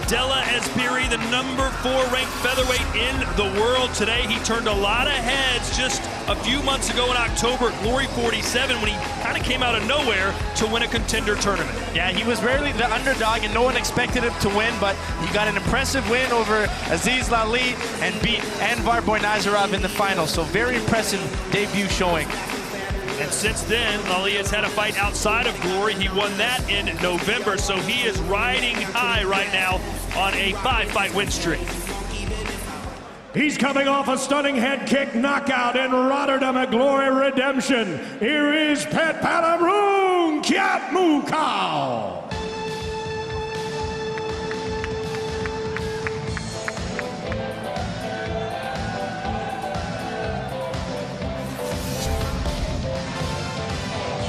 Abdellah Ezbiri, the #4 ranked featherweight in the world today. He turned a lot of heads just a few months ago in October at Glory 47 when he kind of came out of nowhere to win a contender tournament. Yeah, he was rarely the underdog and no one expected him to win, but he got an impressive win over Aziz Lali and beat Anvar Boynazarov in the final. So very impressive debut showing. And since then, Lali has had a fight outside of Glory. He won that in November, so he is riding high right now on a 5-fight win streak. He's coming off a stunning head kick knockout in Rotterdam at Glory Redemption. Here is Pet Palamroong Kiatmukau.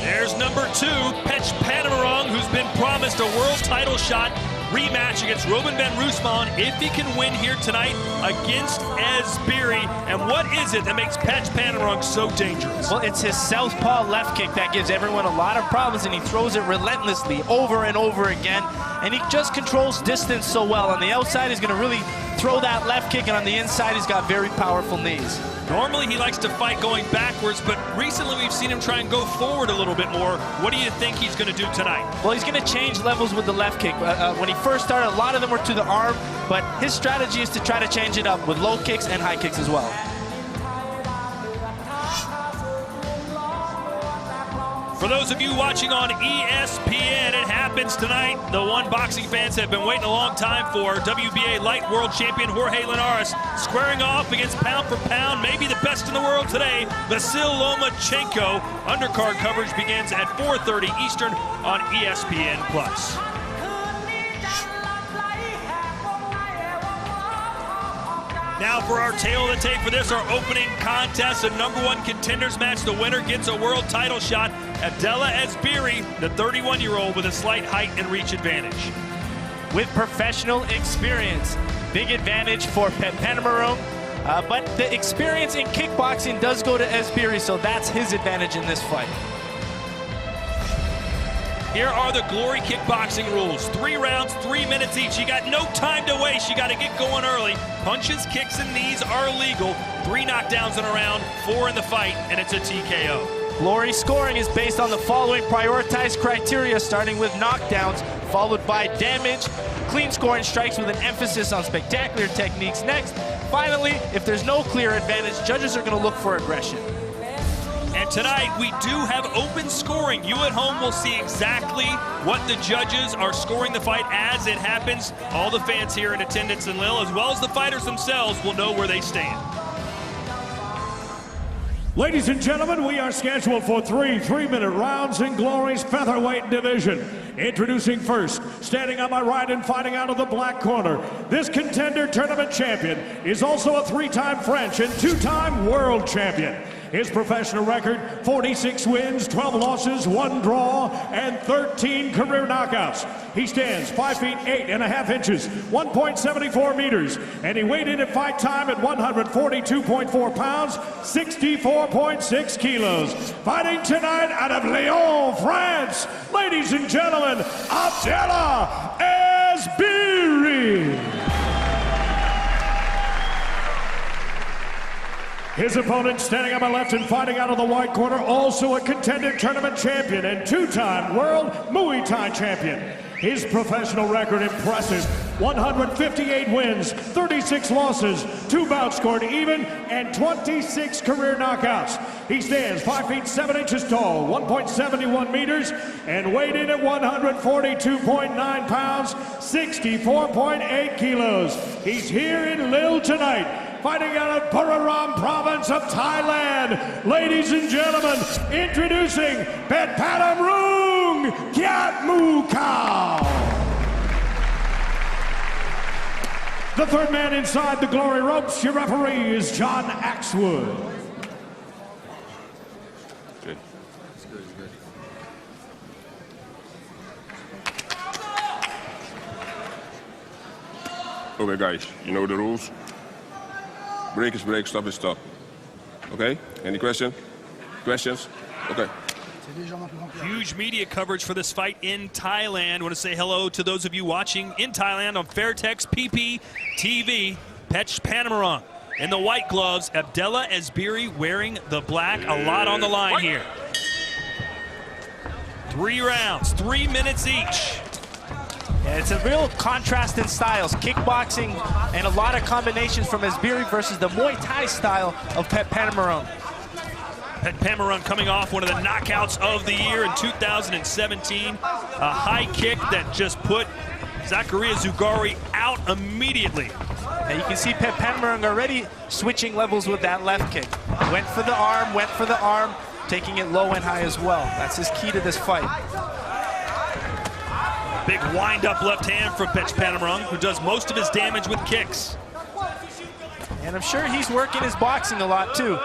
There's #2, Pech Palamroong, who's been promised a world title shot rematch against Robin Van Roosmalen if he can win here tonight against Ezbiri. And what is it that makes Pech Palamroong so dangerous? Well, it's his southpaw left kick that gives everyone a lot of problems, and he throws it relentlessly over and over again. And he just controls distance so well. On the outside, he's going to really throw that left kick, and on the inside, he's got very powerful knees. Normally, he likes to fight going backwards, but recently we've seen him try and go forward a little bit more. What do you think he's going to do tonight? Well, he's going to change levels with the left kick. When he first started, a lot of them were to the arm, but his strategy is to try to change it up with low kicks and high kicks as well. For those of you watching on ESPN, it happens tonight. The one boxing fans have been waiting a long time for. WBA light world champion Jorge Linares squaring off against pound for pound, maybe the best in the world today, Vasil Lomachenko. Undercard coverage begins at 4:30 Eastern on ESPN+. Now for our tail of the tape for this, our opening contest, a #1 contenders match. The winner gets a world title shot. Abdellah Ezbiri, the 31-year-old with a slight height and reach advantage. With professional experience, big advantage for Pet Palamroong, but the experience in kickboxing does go to Ezbiri, so that's his advantage in this fight. Here are the Glory kickboxing rules. 3 rounds, 3 minutes each. You got no time to waste. You got to get going early. Punches, kicks, and knees are legal. 3 knockdowns in a round, 4 in the fight, and it's a TKO. Glory scoring is based on the following prioritized criteria, starting with knockdowns, followed by damage, clean scoring strikes with an emphasis on spectacular techniques next. Finally, if there's no clear advantage, judges are going to look for aggression. And tonight, we do have open scoring. You at home will see exactly what the judges are scoring the fight as it happens. All the fans here in attendance in Lille, as well as the fighters themselves, will know where they stand. Ladies and gentlemen, we are scheduled for 3 3-minute rounds in Glory's featherweight division. Introducing first, standing on my right and fighting out of the black corner, this contender tournament champion is also a 3-time French and 2-time world champion. His professional record, 46 wins, 12 losses, 1 draw, and 13 career knockouts. He stands 5 feet 8.5 inches, 1.74 meters, and he weighed in at fight time at 142.4 pounds, 64.6 kilos. Fighting tonight out of Lyon, France, ladies and gentlemen, Abdellah Ezbiri. His opponent standing on my left and fighting out of the white corner, also a contender tournament champion and 2-time world Muay Thai champion. His professional record impressive, 158 wins, 36 losses, 2 bouts scored even, and 26 career knockouts. He stands 5 feet 7 inches tall, 1.71 meters, and weighed in at 142.9 pounds, 64.8 kilos. He's here in Lille tonight, fighting out of Buriram province of Thailand. Ladies and gentlemen, introducing Pet Palamroong Kiatmukau. The third man inside the Glory ropes, your referee is John Axwood. Good. Okay, guys, you know the rules. Break is break, stop is stop. Okay? Any question? Questions? Okay. Huge media coverage for this fight in Thailand. I want to say hello to those of you watching in Thailand on Fairtex PP TV. Pech Panamarong in the white gloves. Abdellah Ezbiri wearing the black. A lot on the line here. 3 rounds, 3 minutes each. Yeah, it's a real contrast in styles. Kickboxing and a lot of combinations from Ezbiri versus the Muay Thai style of Pech Panamarong. Pech Panamarong coming off one of the knockouts of the year in 2017. A high kick that just put Zakaria Zugari out immediately. And you can see Pech Panamarong already switching levels with that left kick. Went for the arm, taking it low and high as well. That's his key to this fight. Big wind-up left hand from Pech Panamarong, who does most of his damage with kicks. And I'm sure he's working his boxing a lot too.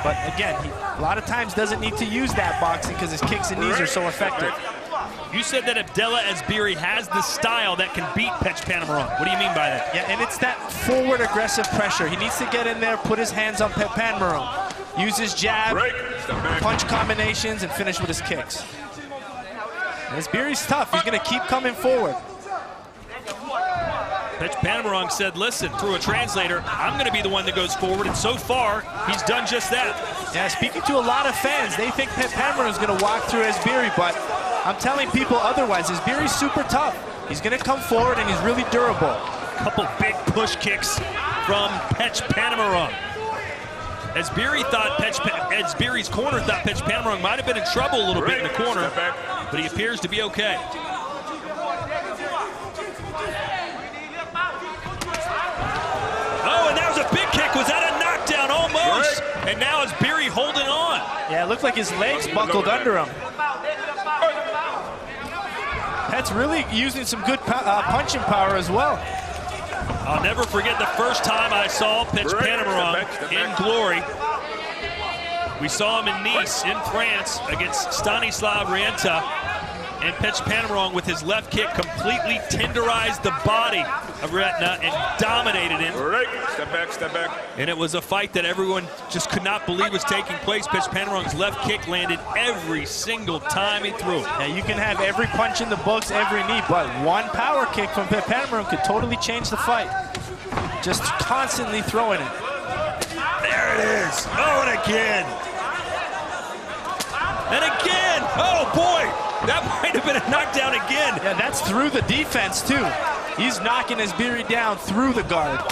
But again, he a lot of times doesn't need to use that boxing because his kicks and knees are so effective. You said that Abdellah Ezbiri has the style that can beat Pech Panamarong. What do you mean by that? Yeah, and it's that forward aggressive pressure. He needs to get in there, put his hands on Pech Panamarong, use his jab, punch combinations, and finish with his kicks. Ezbiri's tough. He's going to keep coming forward. Pech Panamarong said, listen, through a translator, I'm going to be the one that goes forward, and so far, he's done just that. Yeah, speaking to a lot of fans, they think Pech Panamarong is going to walk through Ezbiri, but I'm telling people otherwise. Ezbiri's super tough. He's going to come forward, and he's really durable. Couple big push kicks from Pech Panamarong. Ezbiri's corner thought Pech Panamarong might have been in trouble a little bit in the corner, but he appears to be okay. Oh, and that was a big kick. Was that a knockdown almost? And now Ezbiri holding on. Yeah, it looked like his legs buckled under him. Pet's really using some good punching power as well. I'll never forget the first time I saw Pech Panamarong in glory. We saw him in Nice, in France, against Stanislav Rienta. And Pech Panamarong, with his left kick, completely tenderized the body of Rienta and dominated him. Step back. And it was a fight that everyone just could not believe was taking place. Pech Panamarong's left kick landed every single time he threw it. Yeah, you can have every punch in the books, every knee, but one power kick from Pech Panamarong could totally change the fight. Just constantly throwing it. There it is. Oh, and again. And again. Oh, boy. That might have been a knockdown again. Yeah, that's through the defense, too. He's knocking Ezbiri down through the guard.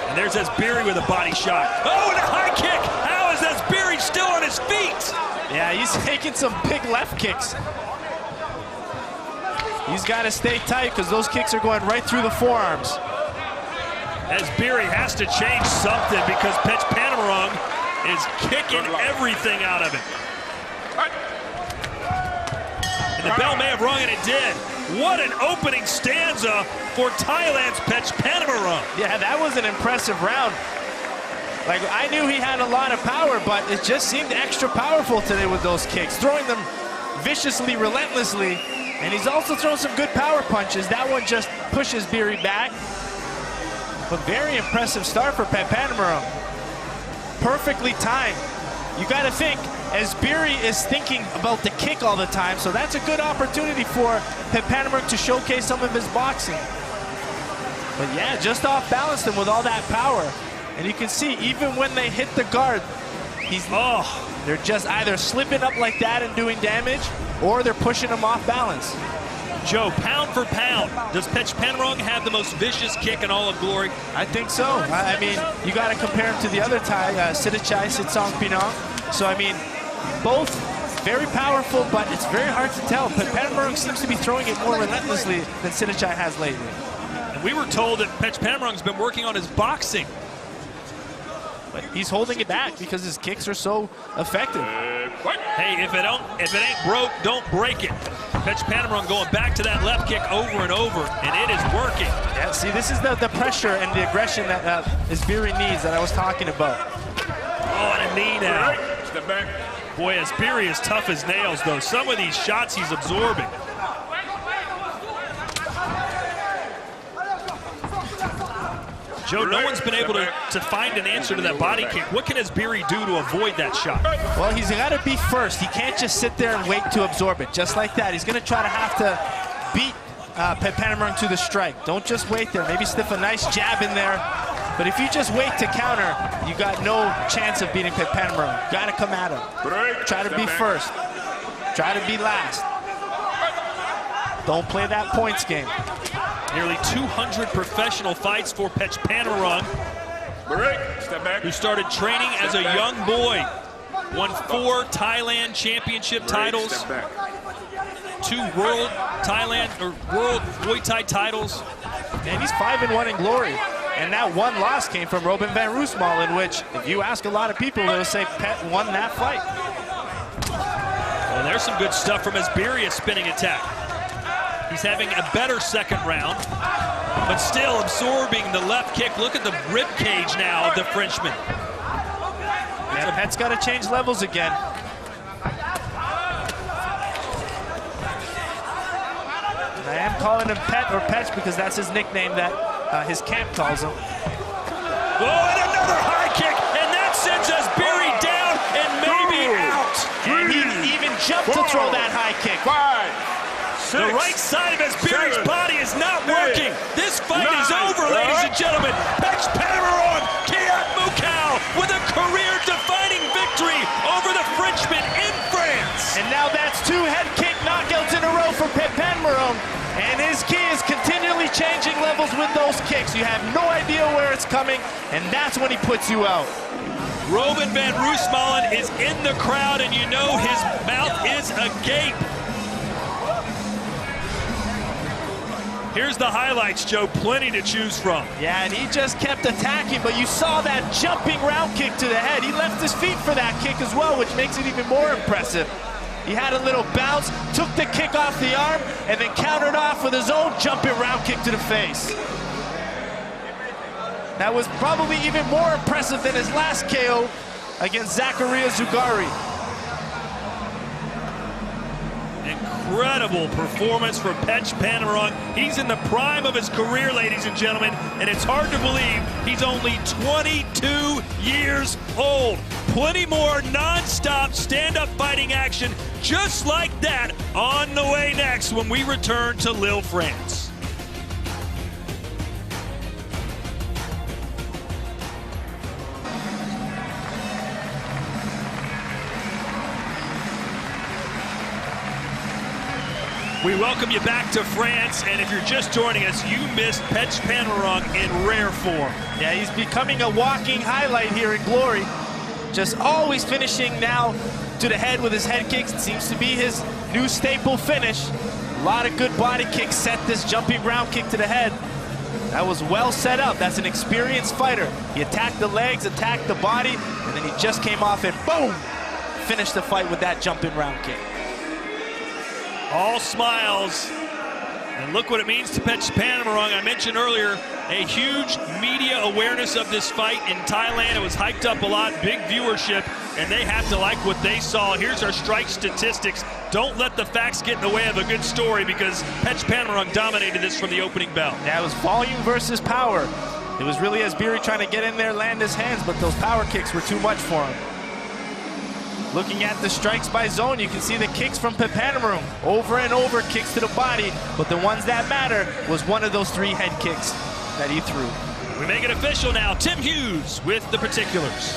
And there's Ezbiri with a body shot. Oh, and a high kick. How is Ezbiri still on his feet? Yeah, he's taking some big left kicks. He's got to stay tight because those kicks are going right through the forearms. Ezbiri has to change something because Pech Panamarong is kicking everything out of it. And the bell may have rung, and it did. What an opening stanza for Thailand's Pech Panamarong. Yeah, that was an impressive round. Like, I knew he had a lot of power, but it just seemed extra powerful today with those kicks, throwing them viciously, relentlessly. And he's also thrown some good power punches. That one just pushes Ezbiri back. But very impressive start for Pech Panamarong. Perfectly timed. You got to think, Ezbiri is thinking about the kick all the time, so that's a good opportunity for Pech Panamarong to showcase some of his boxing. But yeah, just off balance them with all that power. And you can see, even when they hit the guard, they're just either slipping up like that and doing damage, or they're pushing him off balance. Joe, pound for pound, does Pech Panamarong have the most vicious kick in all of glory? I think so. I mean, you got to compare him to the other Thai, Sittachai Sitsongpinong. So, I mean, both very powerful, but it's very hard to tell. But Panamarong seems to be throwing it more relentlessly than Sittachai has lately. And we were told that Pech Panamarong's been working on his boxing. But he's holding it back because his kicks are so effective. Hey, if it ain't broke, don't break it. Pech Panamarong going back to that left kick over and over, and it is working. Yeah, see, this is the pressure and the aggression that Ezbiri needs that I was talking about. Oh, and a knee now. Step back. Boy, Ezbiri is tough as nails, though. Some of these shots he's absorbing. Joe, no one's been able to find an answer to that body kick. What can Ezbiri do to avoid that shot? Well, he's got to be first. He can't just sit there and wait to absorb it. Just like that, he's going to try to have to beat Petpanamurung to the strike. Don't just wait there. Maybe stiff a nice jab in there. But if you just wait to counter, you got no chance of beating Petpanamurung. Got to come at him. Try to be first. Try to be last. Don't play that points game. Nearly 200 professional fights for Petpanamurung, who started training as a young boy. Won 4 Thailand championship titles, 2 World Muay Thai titles. And he's 5-1 in glory. And that one loss came from Robin van Roosmalen, in which, if you ask a lot of people, they'll say Pet won that fight. Well, there's some good stuff from Ezbiri, a spinning attack. He's having a better second round, but still absorbing the left kick. Look at the rib cage now of the Frenchman. Yeah, Pet's got to change levels again. And I am calling him Pet or Petch because that's his nickname that his camp calls him. Oh, and another high kick, and that sends Ezbiri down and maybe out. And he even jumped to throw that high kick. The right side of Ezbiri's body is not working. This fight is over, ladies and gentlemen. Petpanamurung Kiat Mukau with a career-defining victory over the Frenchman in France. And now that's 2 head kick knockouts in a row for Petpanamurung. And his key is continually changing levels with those kicks. You have no idea where it's coming, and that's when he puts you out. Robin van Roosmalen is in the crowd, and you know his mouth is agape. Here's the highlights, Joe. Plenty to choose from. Yeah, and he just kept attacking, but you saw that jumping round kick to the head. He left his feet for that kick as well, which makes it even more impressive. He had a little bounce, took the kick off the arm, and then countered off with his own jumping round kick to the face. That was probably even more impressive than his last KO against Zakaria Zugari. Incredible performance for Petpanamurung. He's in the prime of his career, ladies and gentlemen, and it's hard to believe he's only 22 years old. Plenty more non-stop stand-up fighting action just like that on the way next when we return to Lille, France. We welcome you back to France, and if you're just joining us, you missed Petpanamurung in rare form. Yeah, he's becoming a walking highlight here in glory. Just always finishing now to the head with his head kicks. It seems to be his new staple finish. A lot of good body kicks set this jumping round kick to the head. That was well set up. That's an experienced fighter. He attacked the legs, attacked the body, and then he just came off and boom! Finished the fight with that jumping round kick. All smiles, and look what it means to Petpanamurung. I mentioned earlier a huge media awareness of this fight in Thailand. It was hyped up a lot, big viewership, and they have to like what they saw. Here's our strike statistics. Don't let the facts get in the way of a good story, because Petpanamurung dominated this from the opening bell. That was volume versus power. It was really Ezbiri trying to get in there, land his hands, but those power kicks were too much for him. Looking at the strikes by zone, you can see the kicks from Petpanamurung. Over and over kicks to the body, but the ones that matter was one of those 3 head kicks that he threw. We make it official now. Tim Hughes with the particulars.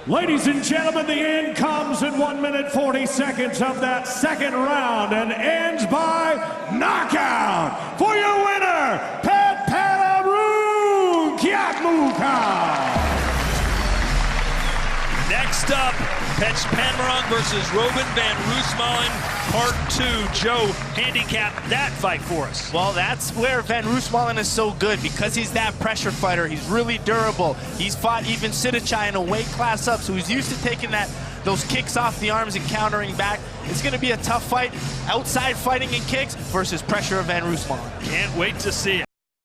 Ladies and gentlemen, the end comes in 1 minute 40 seconds of that second round and ends by knockout for your winner, Petpanamurung Kiat Mukau. Next up, Petpanamurung versus Robin van Roosmalen, Part 2. Joe, handicap that fight for us. Well, that's where van Roosmalen is so good, because he's that pressure fighter. He's really durable. He's fought even Sidichai in a weight class up, so he's used to taking those kicks off the arms and countering back. It's going to be a tough fight. Outside fighting and kicks versus pressure of van Roosmalen. Can't wait to see it.